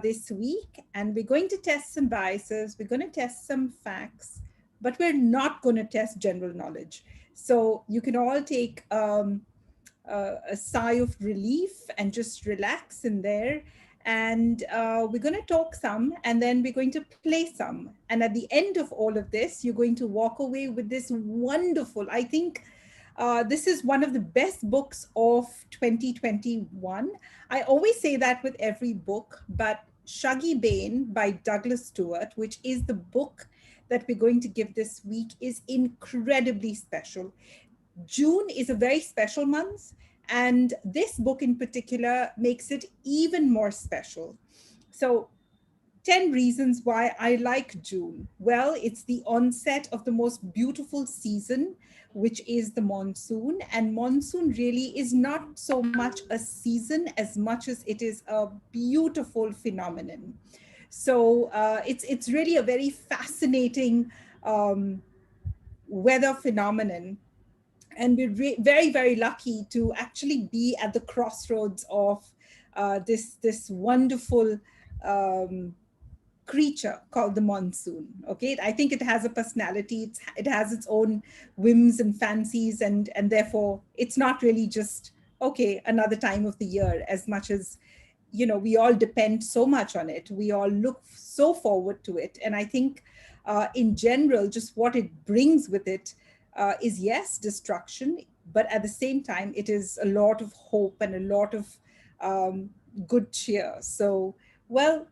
this week, and we're going to test some biases, we're going to test some facts, but we're not going to test general knowledge. So you can all take a sigh of relief and just relax in there. And we're going to talk some, and then we're going to play some. And at the end of all of this, you're going to walk away with this wonderful, I think this is one of the best books of 2021. I always say that with every book, but Shuggie Bain by Douglas Stuart, which is the book that we're going to give this week, is incredibly special. June is a very special month, and this book in particular makes it even more special. So, 10 reasons why I like June. Well, it's the onset of the most beautiful season, which is the monsoon. And monsoon really is not so much a season as much as it is a beautiful phenomenon. So it's really a very fascinating um, weather phenomenon, and we're very very lucky to actually be at the crossroads of this wonderful um, creature called the monsoon. Okay, I think it has a personality. It has its own whims and fancies, and therefore it's not really just okay another time of the year, as much as we all depend so much on it. We all look so forward to it, and I think in general just what it brings with it is, yes, destruction, but at the same time it is a lot of hope and a lot of um, good cheer. So, well,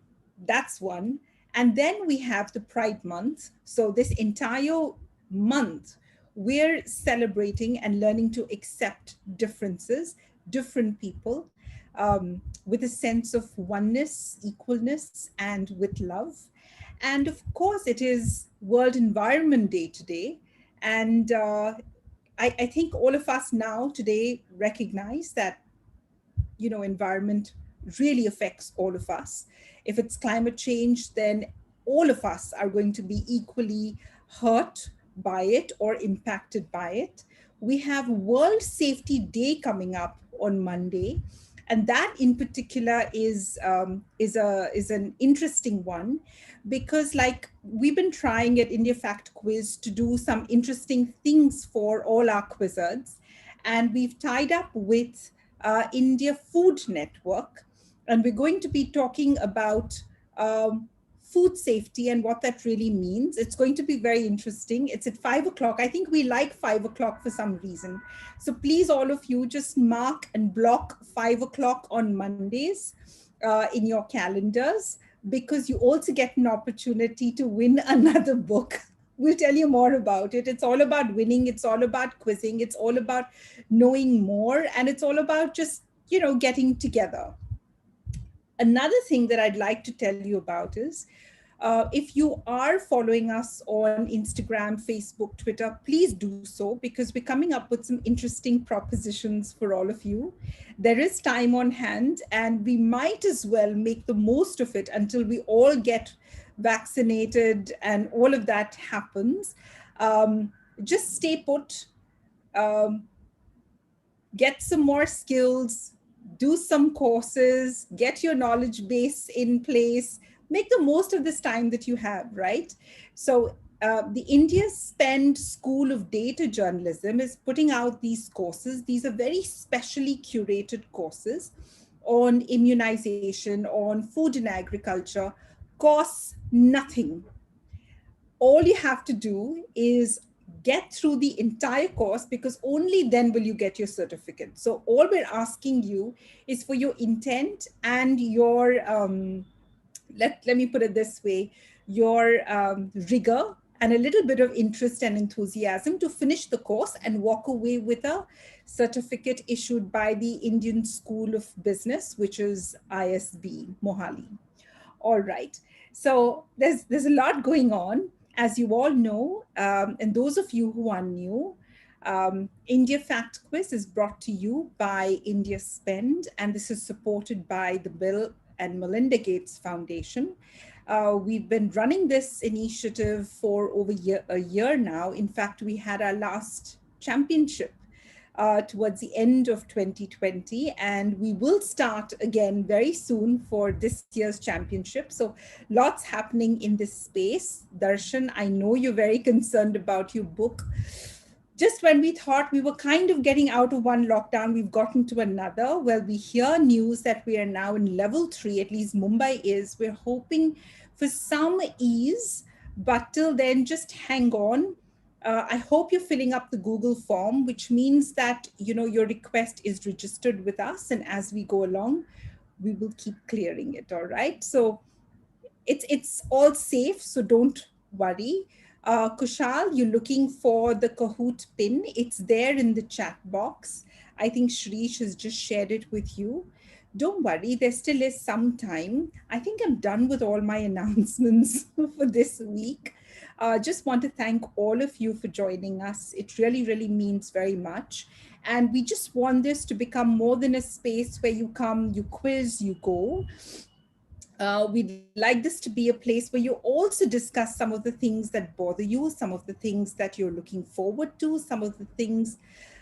that's one. And then we have the Pride Month. So this entire month we're celebrating and learning to accept differences, different people, with a sense of oneness, equalness, and with love. And of course, it is World Environment Day today. And I think all of us now today recognize that, environment really affects all of us. If it's climate change, then all of us are going to be equally hurt by it or impacted by it. We have World Safety Day coming up on Monday, and that in particular is an interesting one, because like we've been trying at India Fact Quiz to do some interesting things for all our quizzers, and we've tied up with India Food Network, and we're going to be talking about food safety and what that really means. It's going to be very interesting. It's at 5 o'clock. I think we like 5 o'clock for some reason. So please, all of you, just mark and block 5 o'clock on Mondays in your calendars, because you also get an opportunity to win another book. We'll tell you more about it. It's all about winning. It's all about quizzing. It's all about knowing more. And it's all about just, getting together. Another thing that I'd like to tell you about is if you are following us on Instagram, Facebook, Twitter, please do so, because we're coming up with some interesting propositions for all of you. There is time on hand, and we might as well make the most of it until we all get vaccinated and all of that happens. Just stay put. Um, get some more skills, do some courses, get your knowledge base in place, make the most of this time that you have, right? So, the India Spend School of Data Journalism is putting out these courses. These are very specially curated courses on immunization, on food and agriculture, costs nothing. All you have to do is get through the entire course, because only then will you get your certificate. So all we're asking you is for your intent and your let me put it this way, your rigor and a little bit of interest and enthusiasm to finish the course and walk away with a certificate issued by the Indian School of Business, which is ISB Mohali. All right. So there's a lot going on, as you all know, and those of you who are new. India Fact Quiz is brought to you by India Spend, and this is supported by the Bill and Melinda Gates Foundation. We've been running this initiative for over a year now. In fact, we had our last championship towards the end of 2020. And we will start again very soon for this year's championship. So lots happening in this space. Darshan, I know you're very concerned about your book. Just when we thought we were kind of getting out of one lockdown, we've gotten to another. Well, we hear news that we are now in level 3, at least Mumbai is. We're hoping for some ease, but till then, just hang on. I hope you're filling up the Google form, which means that your request is registered with us, and as we go along, we will keep clearing it. All right. So it's all safe, so don't worry. Kushal, you're looking for the Kahoot pin. It's there in the chat box. I think Shrish has just shared it with you. Don't worry, there still is some time. I think I'm done with all my announcements for this week. Just want to thank all of you for joining us. It really, really means very much. And we just want this to become more than a space where you come, you quiz, you go. We'd like this to be a place where you also discuss some of the things that bother you, some of the things that you're looking forward to, some of the things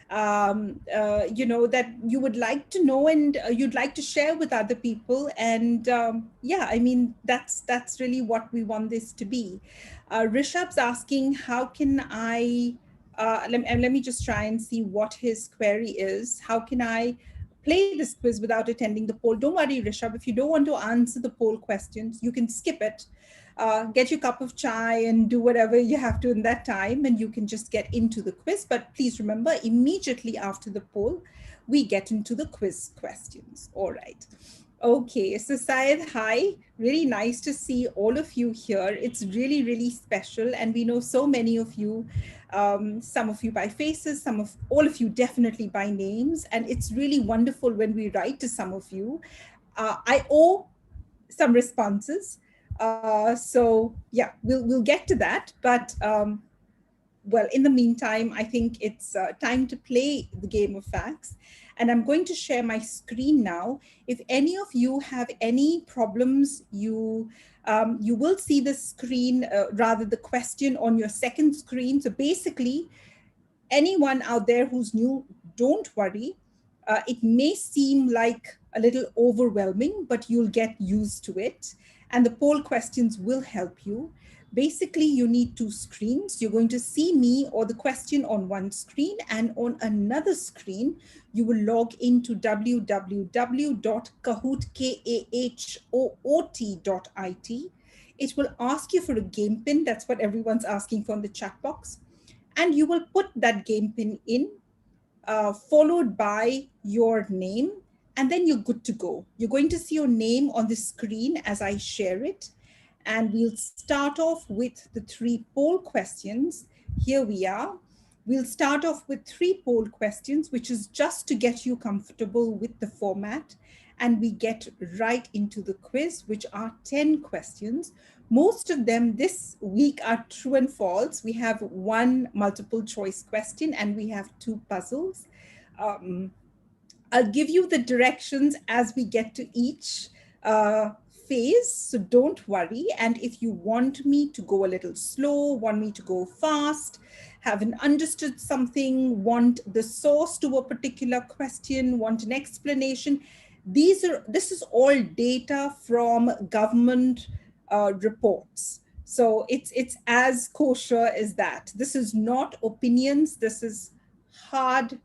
that you would like to know and you'd like to share with other people. And yeah, I mean, that's really what we want this to be. Rishabh's asking, how can let me just try and see what his query is. How can I play this quiz without attending the poll? Don't worry, Rishabh. If you don't want to answer the poll questions, you can skip it. Get your cup of chai and do whatever you have to in that time, and you can just get into the quiz. But please remember, immediately after the poll, we get into the quiz questions. All right. Okay, so Syed, hi. Really nice to see all of you here. It's really, really special. And we know so many of you, some of you by faces, all of you definitely by names. And it's really wonderful when we write to some of you. I owe some responses. So yeah, we'll get to that. But well, in the meantime, I think it's time to play the game of facts. And I'm going to share my screen now. If any of you have any problems, you will see the screen, rather the question on your second screen. So basically, anyone out there who's new, don't worry. It may seem like a little overwhelming, but you'll get used to it. And the poll questions will help you. Basically, you need two screens. You're going to see me or the question on one screen, and on another screen, you will log into www.kahoot.it. It will ask you for a game pin. That's what everyone's asking for in the chat box. And you will put that game pin in, followed by your name, and then you're good to go. You're going to see your name on the screen as I share it. And we'll start off with the 3 poll questions. Here we are. We'll start off with 3 poll questions, which is just to get you comfortable with the format. And we get right into the quiz, which are 10 questions. Most of them this week are true and false. We have 1 multiple choice question and we have 2 puzzles. I'll give you the directions as we get to each phase, so don't worry. And if you want me to go a little slow, want me to go fast, haven't understood something, want the source to a particular question, want an explanation, this is all data from government reports. So it's as kosher as that. This is not opinions, this is hard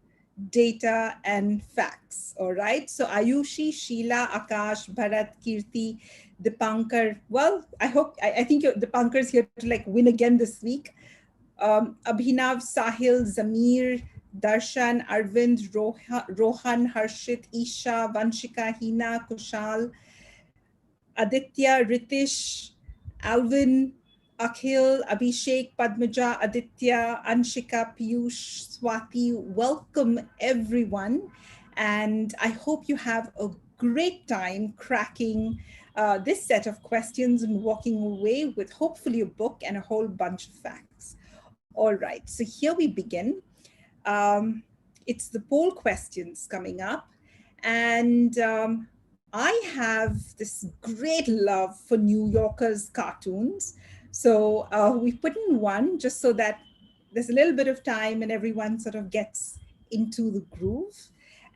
data and facts. All right. So Ayushi, Sheila, Akash, Bharat, Kirti, Dipankar. Well, I think Dipankar is here to like win again this week. Abhinav, Sahil, Zamir, Darshan, Arvind, Rohan, Harshit, Isha, Vanshika, Hina, Kushal, Aditya, Ritish, Alvin, Akhil, Abhishek, Padmaja, Aditya, Anshika, Piyush, Swati. Welcome everyone. And I hope you have a great time cracking this set of questions and walking away with hopefully a book and a whole bunch of facts. All right, so here we begin. It's the poll questions coming up. And I have this great love for New Yorker's cartoons. So we put in one just so that there's a little bit of time and everyone sort of gets into the groove.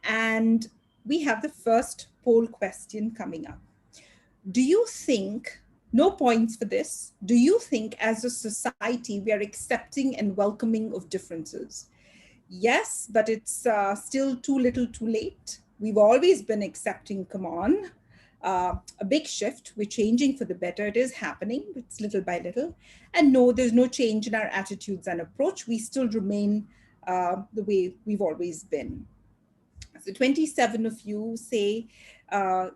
And we have the first poll question coming up. Do you think, no points for this, do you think as a society we are accepting and welcoming of differences? Yes, but it's still too little too late. We've always been accepting, come on. A big shift. We're changing for the better. It is happening. It's little by little. And no, there's no change in our attitudes and approach. We still remain the way we've always been. So 27 of you say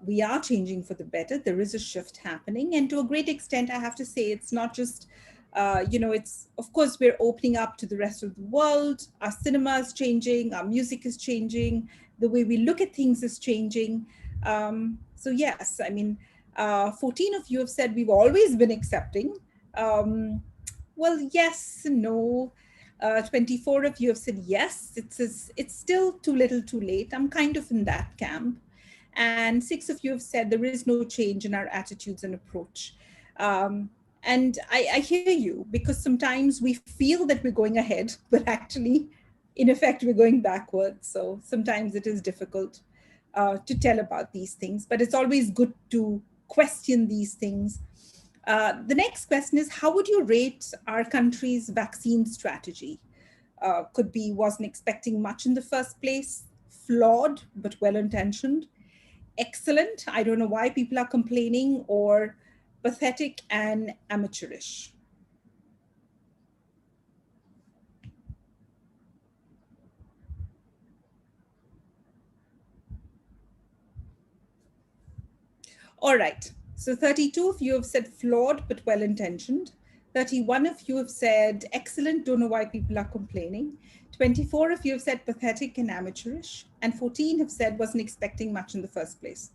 we are changing for the better. There is a shift happening. And to a great extent, I have to say, it's not just, it's, of course, we're opening up to the rest of the world. Our cinema is changing. Our music is changing. The way we look at things is changing. So yes, I mean, 14 of you have said we've always been accepting. Well, yes, no. 24 of you have said yes, it's still too little too late. I'm kind of in that camp. And 6 of you have said there is no change in our attitudes and approach. And I hear you, because sometimes we feel that we're going ahead, but actually, in effect, we're going backwards. So sometimes it is difficult to tell about these things, but it's always good to question these things. The next question is, how would you rate our country's vaccine strategy? Could be wasn't expecting much in the first place, flawed but well-intentioned, excellent, I don't know why people are complaining, or pathetic and amateurish. All right. So 32 of you have said flawed but well intentioned. 31 of you have said excellent, don't know why people are complaining. 24 of you have said pathetic and amateurish. And 14 have said wasn't expecting much in the first place.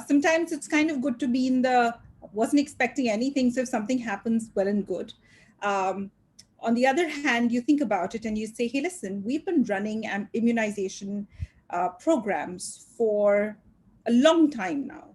Sometimes it's kind of good to be in the wasn't expecting anything. So if something happens, well and good. On the other hand, you think about it and you say, hey, listen, we've been running immunization programs for a long time now,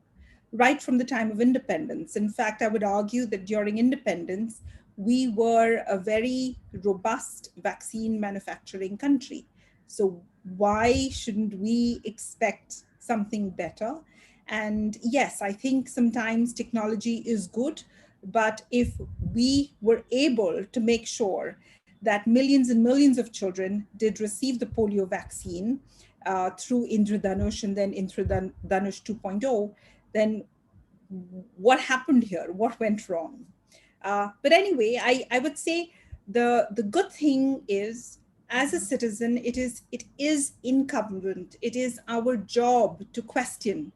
right from the time of independence. In fact, I would argue that during independence, we were a very robust vaccine manufacturing country. So why shouldn't we expect something better? And yes, I think sometimes technology is good, but if we were able to make sure that millions and millions of children did receive the polio vaccine through Indradhanush and then Indradhanush 2.0, then what happened here? What went wrong? But anyway, I would say the good thing is, as a citizen, it is incumbent. It is our job to question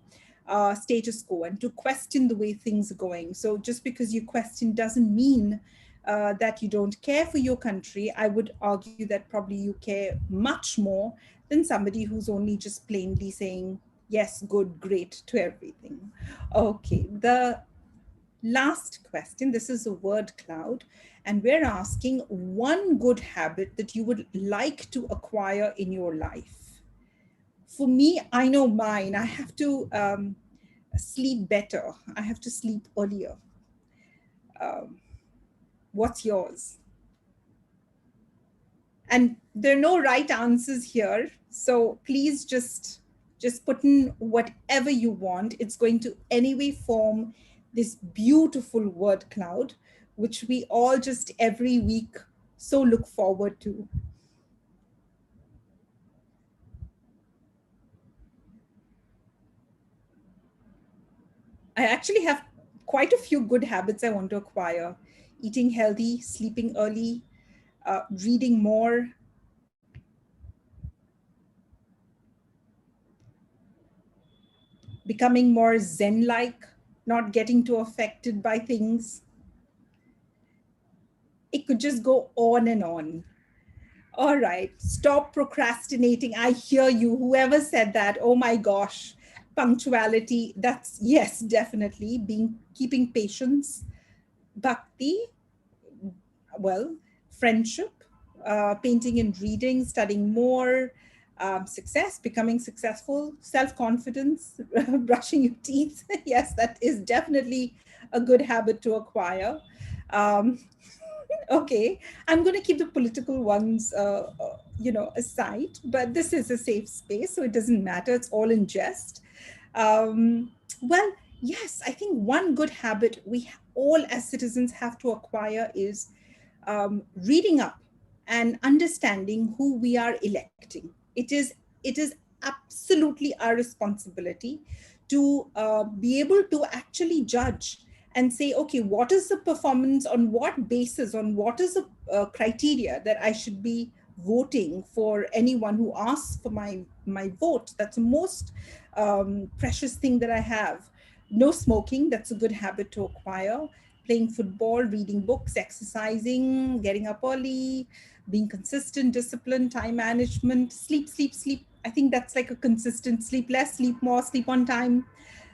status quo and to question the way things are going. So just because you question doesn't mean that you don't care for your country. I would argue that probably you care much more than somebody who's only just plainly saying yes, good, great to everything. Okay, the last question, this is a word cloud, and we're asking one good habit that you would like to acquire in your life. For me, I know mine. I have to sleep better. I have to sleep earlier. Um, what's yours? And there are no right answers here, so please just put in whatever you want. It's going to anyway form this beautiful word cloud, which we all just every week so look forward to. I actually have quite a few good habits I want to acquire: eating healthy, sleeping early, reading more, becoming more Zen like, not getting too affected by things. It could just go on and on. All right, stop procrastinating. I hear you. Whoever said that, oh my gosh, punctuality. That's, yes, definitely. Keeping patience, bhakti, well, friendship, painting and reading, studying more, success, becoming successful, self-confidence, brushing your teeth. Yes, that is definitely a good habit to acquire. Um, okay, I'm going to keep the political ones, aside, but this is a safe space, so it doesn't matter. It's all in jest. Um, well, yes, I think one good habit we all as citizens have to acquire is reading up and understanding who we are electing. It is absolutely our responsibility to be able to actually judge and say, okay, what is the performance, on what basis, on what is the criteria that I should be voting for anyone who asks for my vote. That's the most precious thing that I have. No smoking, that's a good habit to acquire. Playing football, reading books, exercising, getting up early, being consistent, discipline, time management, sleep, sleep, sleep. I think that's like a consistent sleep less, sleep more, sleep on time.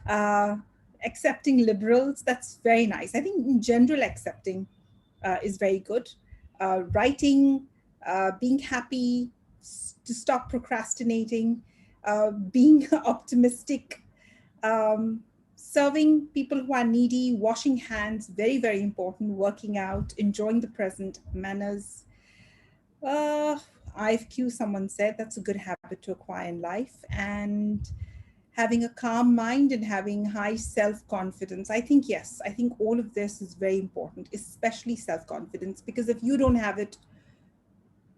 Uh, Accepting liberals, that's very nice. I think in general, accepting is very good. Writing, being happy, to stop procrastinating, being optimistic, um, serving people who are needy, washing hands, very, very important, working out, enjoying the present, manners. Uh, IFQ, someone said, that's a good habit to acquire in life. And having a calm mind and having high self confidence. I think, yes, I think all of this is very important, especially self confidence, because if you don't have it,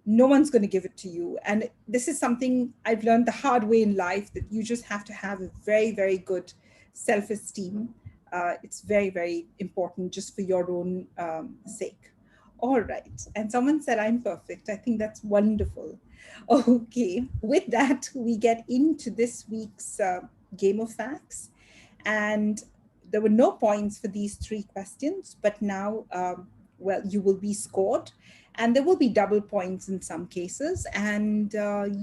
no one's going to give it to you. And this is something I've learned the hard way in life, that you just have to have a very, very good self esteem. It's very, very important just for your own sake. All right. And someone said I'm perfect. I think that's wonderful. Okay. With that, we get into this week's game of facts. And there were no points for these three questions, but now, well, you will be scored, and there will be double points in some cases. And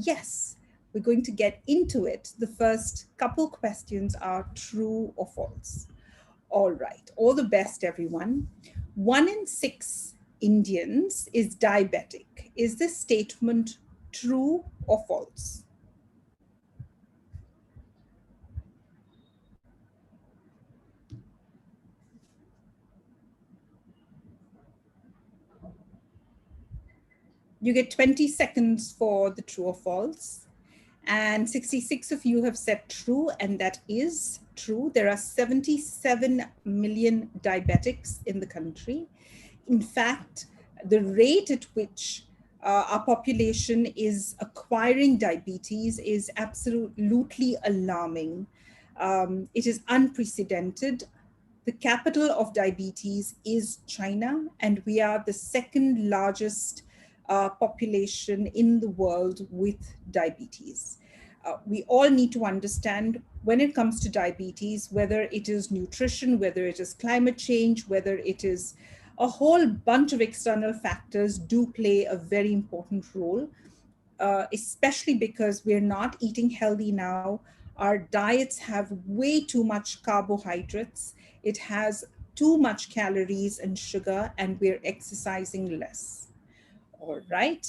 yes, we're going to get into it. The first couple questions are true or false. All right, all the best, everyone. 1 in 6 Indians is diabetic. Is this statement true or false? You get 20 seconds for the true or false. And 66 of you have said true, and that is true. There are 77 million diabetics in the country. In fact, the rate at which our population is acquiring diabetes is absolutely alarming. It is unprecedented. The capital of diabetes is China, and we are the second largest population in the world with diabetes. We all need to understand, when it comes to diabetes, whether it is nutrition, whether it is climate change, whether it is a whole bunch of external factors, do play a very important role, especially because we're not eating healthy now. Our diets have way too much carbohydrates, it has too much calories and sugar, and we're exercising less. All right.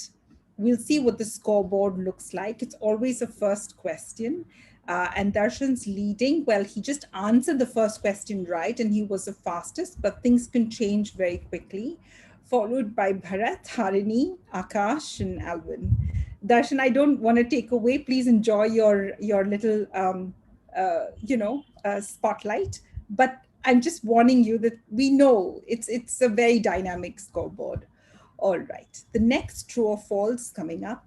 We'll see what the scoreboard looks like. It's always a first question. And Darshan's leading. Well, he just answered the first question right, and he was the fastest, but things can change very quickly. Followed by Bharat, Harini, Akash, and Alvin. Darshan, I don't want to take away. Please enjoy your little, spotlight. But I'm just warning you that we know it's a very dynamic scoreboard. All right, the next true or false coming up.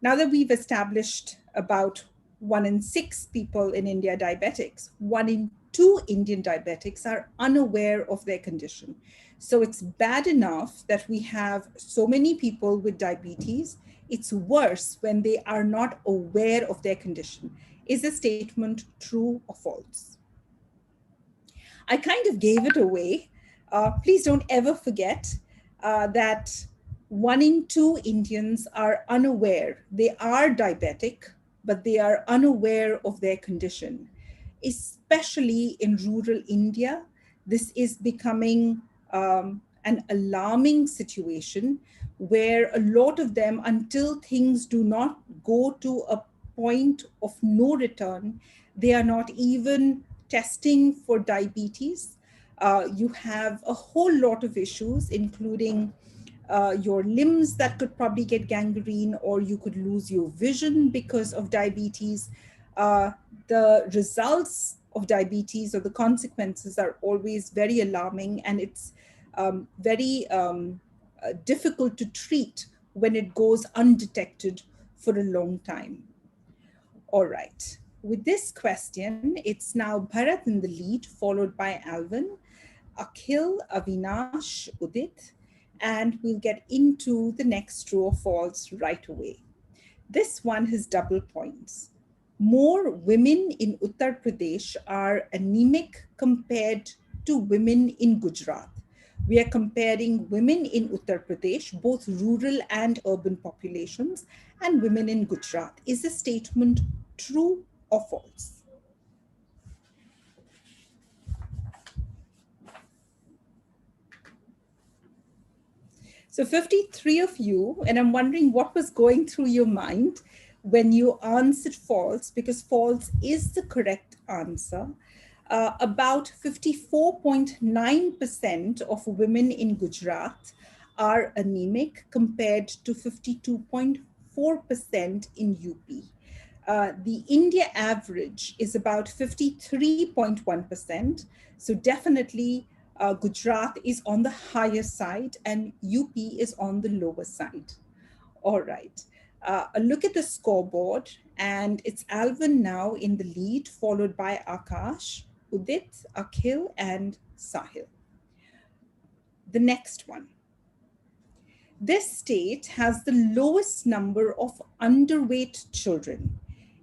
Now that we've established about 1 in 6 people in India diabetics, 1 in 2 Indian diabetics are unaware of their condition. So it's bad enough that we have so many people with diabetes. It's worse when they are not aware of their condition. Is the statement true or false? I kind of gave it away. Please don't ever forget that 1 in 2 Indians are unaware. They are diabetic, but they are unaware of their condition. Especially in rural India, this is becoming an alarming situation where a lot of them, until things do not go to a point of no return, they are not even testing for diabetes. You have a whole lot of issues, including your limbs that could probably get gangrene, or you could lose your vision because of diabetes. Uh, the results of diabetes or the consequences are always very alarming, and it's very difficult to treat when it goes undetected for a long time. All right. With this question, it's now Bharat in the lead, followed by Alvin, Akhil, Avinash, Udit, and we'll get into the next true or false right away. This one has double points. More women in Uttar Pradesh are anemic compared to women in Gujarat. We are comparing women in Uttar Pradesh, both rural and urban populations, and women in Gujarat. Is the statement true or false? So 53 of you, and I'm wondering what was going through your mind when you answered false, because false is the correct answer. About 54.9% of women in Gujarat are anemic compared to 52.4% in UP. The India average is about 53.1%. So definitely Gujarat is on the higher side and UP is on the lower side. All right. A look at the scoreboard, and it's Alvin now in the lead, followed by Akash, Udit, Akhil, and Sahil. The next one. This state has the lowest number of underweight children.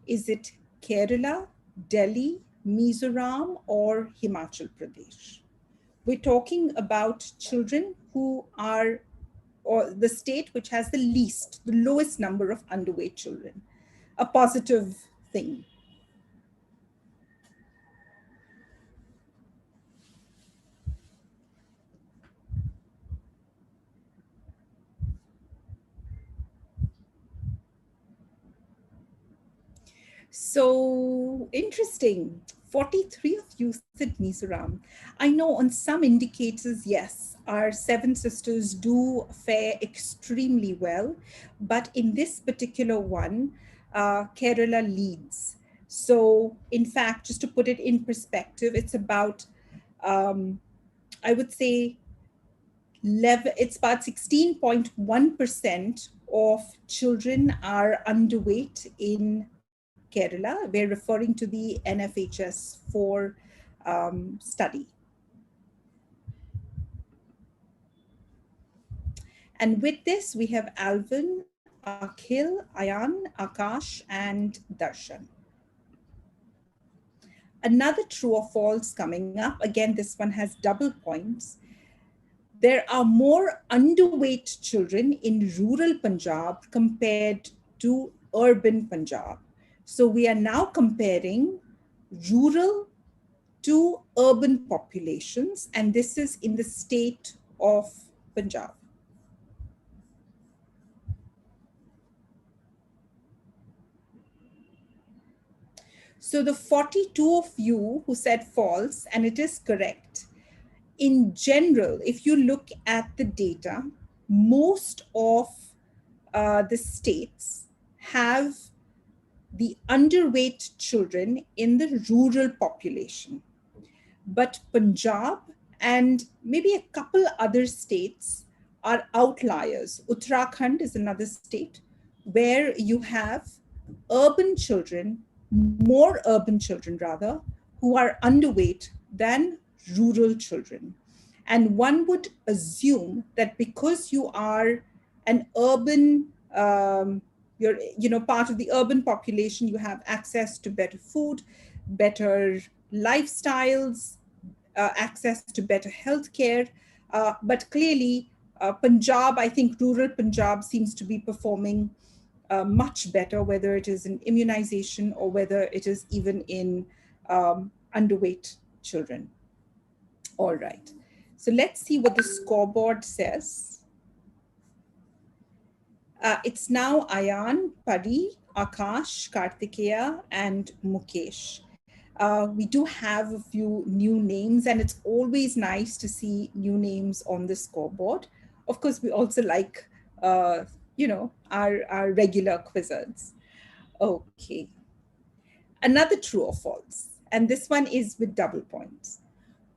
Is it Kerala, Delhi, Mizoram, or Himachal Pradesh? We're talking about children who are, or the state which has the least, the lowest number of underweight children. A positive thing. So interesting. 43 of you said Mizoram. I know on some indicators, yes, our seven sisters do fare extremely well. But in this particular one, Kerala leads. So, in fact, just to put it in perspective, it's about, um, I would say, it's about 16.1% of children are underweight in Kerala. We're referring to the NFHS 4 study. And with this, we have Alvin, Akhil, Ayan, Akash, and Darshan. Another true or false coming up. Again, this one has double points. There are more underweight children in rural Punjab compared to urban Punjab. So we are now comparing rural to urban populations, and this is in the state of Punjab. So the 42 of you who said false, and it is correct. In general, if you look at the data, most of the states have the underweight children in the rural population. But Punjab and maybe a couple other states are outliers. Uttarakhand is another state where you have urban children, more urban children rather, who are underweight than rural children. And one would assume that because you are an urban, you're part of the urban population, you have access to better food, better lifestyles, access to better healthcare. But clearly, Punjab, I think rural Punjab seems to be performing much better, whether it is in immunization or whether it is even in underweight children. All right. So let's see what the scoreboard says. It's now Ayan, Pari, Akash, Kartikeya, and Mukesh. We do have a few new names, and it's always nice to see new names on the scoreboard. Of course, we also like, our regular quizzes. Okay, another true or false, and this one is with double points.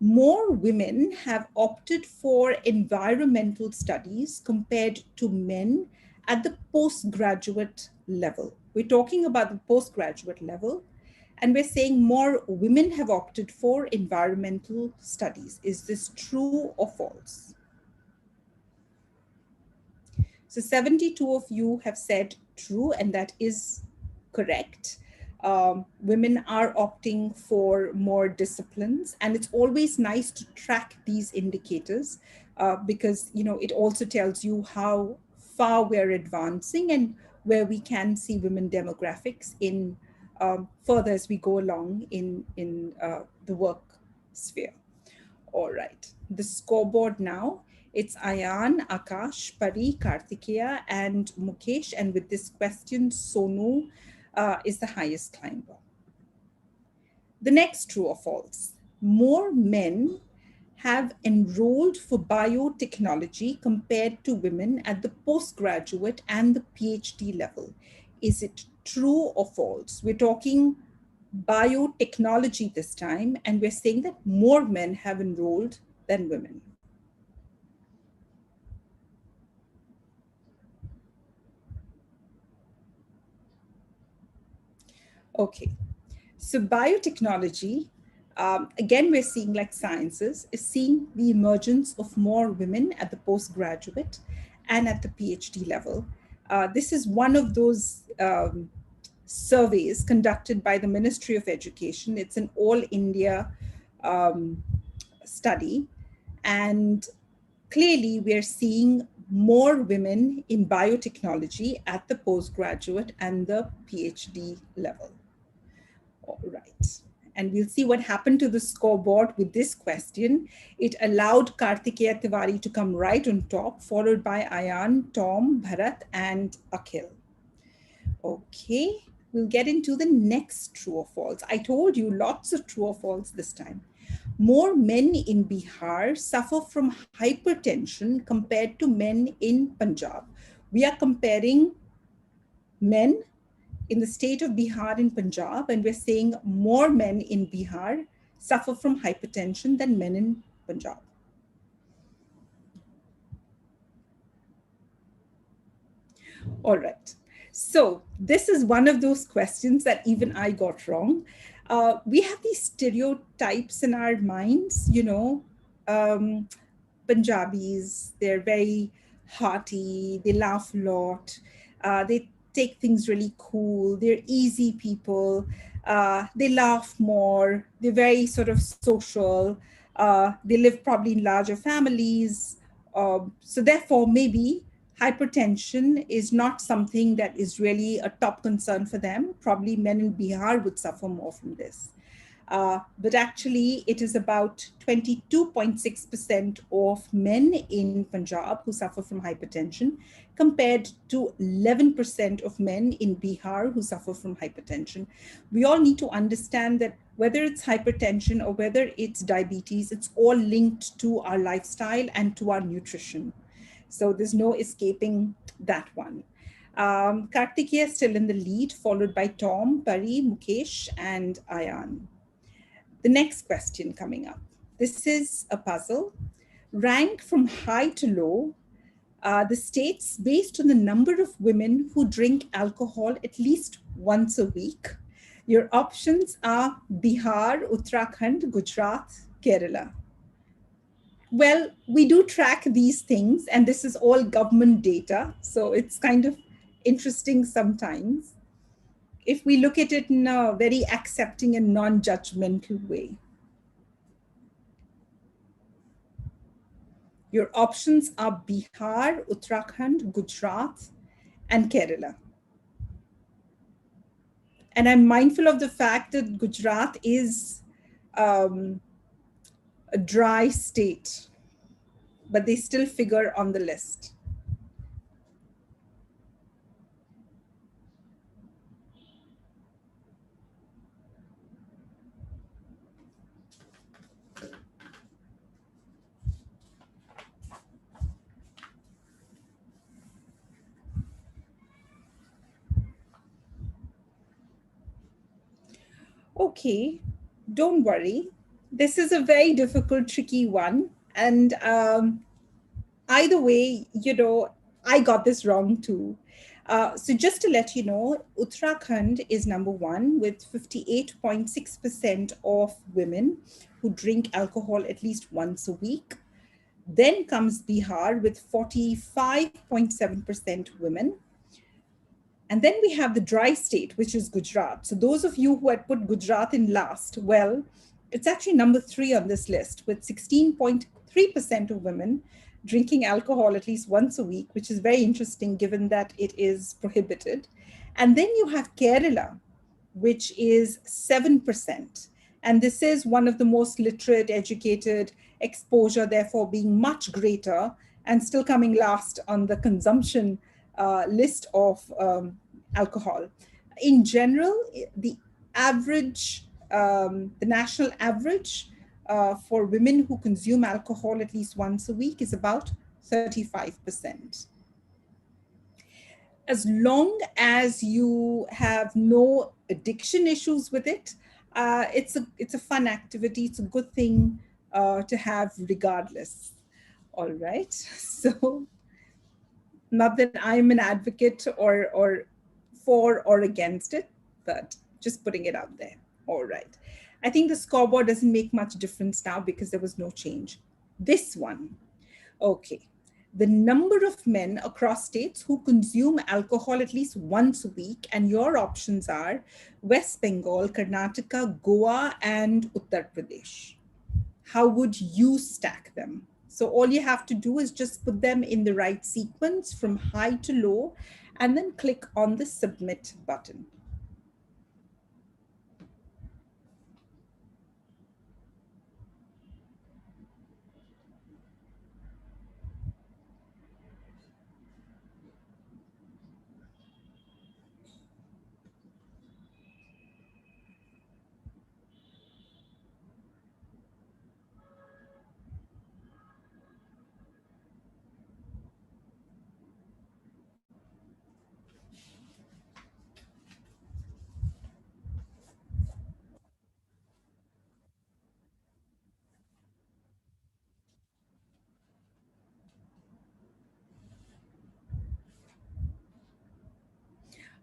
More women have opted for environmental studies compared to men at the postgraduate level. We're talking about the postgraduate level, and we're saying more women have opted for environmental studies. Is this true or false? So 72 of you have said true, and that is correct. Women are opting for more disciplines, and it's always nice to track these indicators because it also tells you how far we're advancing and where we can see women demographics in further as we go along in the work sphere. All right. The scoreboard now. It's Ayan, Akash, Pari, Kartikeya, and Mukesh. And with this question, Sonu is the highest climber. The next true or false. More men have enrolled for biotechnology compared to women at the postgraduate and the PhD level. Is it true or false? We're talking biotechnology this time, and we're saying that more men have enrolled than women. Okay, so biotechnology, again, we're seeing like sciences, is seeing the emergence of more women at the postgraduate and at the PhD level. This is one of those surveys conducted by the Ministry of Education. It's an all India um, study. And clearly, we're seeing more women in biotechnology at the postgraduate and the PhD level. All right. And we'll see what happened to the scoreboard with this question. It allowed Kartikeya Tiwari to come right on top, followed by Ayan, Tom, Bharat, and Akhil. Okay, we'll get into the next true or false. I told you lots of true or false this time. More men in Bihar suffer from hypertension compared to men in Punjab. We are comparing men in the state of Bihar and Punjab, and we're saying more men in Bihar suffer from hypertension than men in Punjab. All right. So, this is one of those questions that even I got wrong. We have these stereotypes in our minds, um, Punjabis, they're very hearty, they laugh a lot, they take things really cool, they're easy people, they laugh more, they're very sort of social, they live probably in larger families. So, therefore, maybe hypertension is not something that is really a top concern for them. Probably men in Bihar would suffer more from this. But actually, it is about 22.6% of men in Punjab who suffer from hypertension, compared to 11% of men in Bihar who suffer from hypertension. We all need to understand that whether it's hypertension or whether it's diabetes, it's all linked to our lifestyle and to our nutrition. So there's no escaping that one. Kartikeya is still in the lead, followed by Tom, Pari, Mukesh, and Ayan. The next question coming up. This is a puzzle. Rank from high to low the states based on the number of women who drink alcohol at least once a week. Your options are Bihar, Uttarakhand, Gujarat, Kerala. Well, we do track these things, and this is all government data. So it's kind of interesting sometimes if we look at it in a very accepting and non judgmental way. Your options are Bihar, Uttarakhand, Gujarat, and Kerala. And I'm mindful of the fact that Gujarat is um, a dry state, but they still figure on the list. Okay, don't worry. This is a very difficult, tricky one. And either way, I got this wrong too. So just to let you know, Uttarakhand is number one with 58.6% of women who drink alcohol at least once a week. Then comes Bihar with 45.7% women. And then we have the dry state, which is Gujarat. So those of you who had put Gujarat in last, well, it's actually number three on this list with 16.3% of women drinking alcohol at least once a week, which is very interesting given that it is prohibited. And then you have Kerala, which is 7%. And this is one of the most literate, educated, exposure, therefore, being much greater and still coming last on the consumption list of alcohol. In general, the national average for women who consume alcohol at least once a week is about 35%. As long as you have no addiction issues with it, it's a fun activity. It's a good thing to have regardless. All right. So not that I'm an advocate or for or against it, but just putting it out there. All right. I think the scoreboard doesn't make much difference now because there was no change. This one, okay. The number of men across states who consume alcohol at least once a week, and your options are West Bengal, Karnataka, Goa, and Uttar Pradesh. How would you stack them? So all you have to do is just put them in the right sequence from high to low, and then click on the submit button.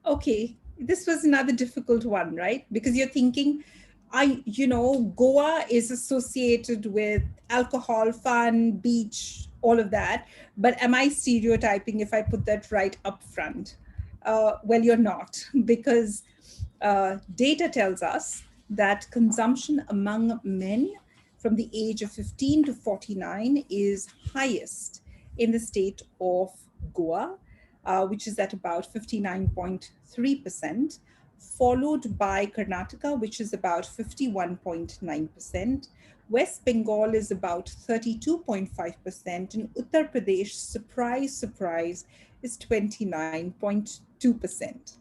Okay, this was another difficult one, right? Because you're thinking, Goa is associated with alcohol, fun, beach, all of that. But am I stereotyping if I put that right up front? Well, you're not, because data tells us that consumption among men from the age of 15 to 49 is highest in the state of Goa, which is at about 59.3%, followed by Karnataka, which is about 51.9%. West Bengal is about 32.5%, and Uttar Pradesh, surprise, surprise, is 29.2%.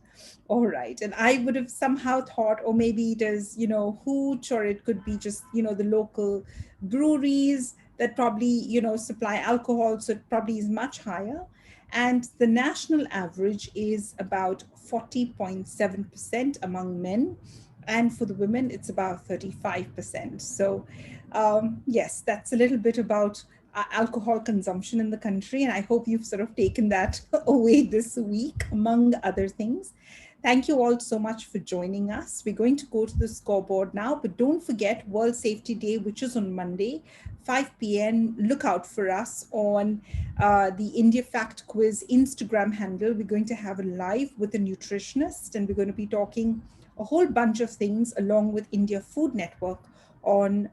All right. And I would have somehow thought, or maybe it is, hooch, or it could be just, the local breweries that probably, supply alcohol. So it probably is much higher. And the national average is about 40.7% among men. And for the women, it's about 35%. So, yes, that's a little bit about alcohol consumption in the country. And I hope you've sort of taken that away this week, among other things. Thank you all so much for joining us. We're going to go to the scoreboard now, but don't forget World Safety Day, which is on Monday, 5 p.m. Look out for us on the India Fact Quiz Instagram handle. We're going to have a live with a nutritionist, and we're going to be talking a whole bunch of things along with India Food Network on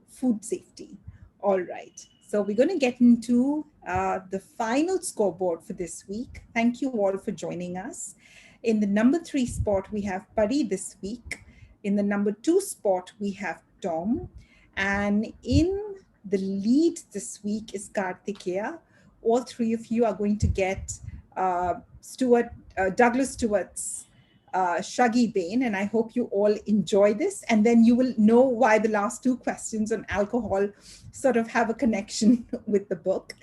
food safety. All right. So we're going to get into the final scoreboard for this week. Thank you all for joining us. In the number 3 spot, we have Pari this week. In the number 2 spot, we have Tom. And in the lead this week is Kartikeya. All three of you are going to get Douglas Stewart's Shuggie Bain, and I hope you all enjoy this. And then you will know why the last 2 questions on alcohol sort of have a connection with the book.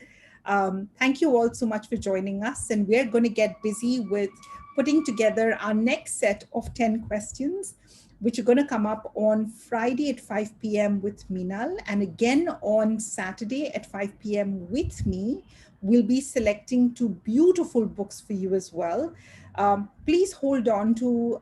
Thank you all so much for joining us. And we're going to get busy with putting together our next set of 10 questions. which are going to come up on Friday at 5 p.m. with Minal, and again on Saturday at 5 p.m. with me. We'll be selecting two beautiful books for you as well. Please hold on to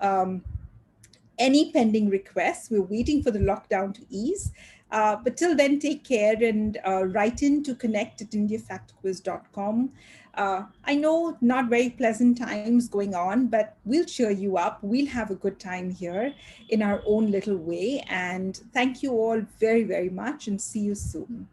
any pending requests. We're waiting for the lockdown to ease. But till then, take care and write in to connect@indiafactquiz.com. I know not very pleasant times going on, but we'll cheer you up. We'll have a good time here in our own little way. And thank you all very, very much and see you soon.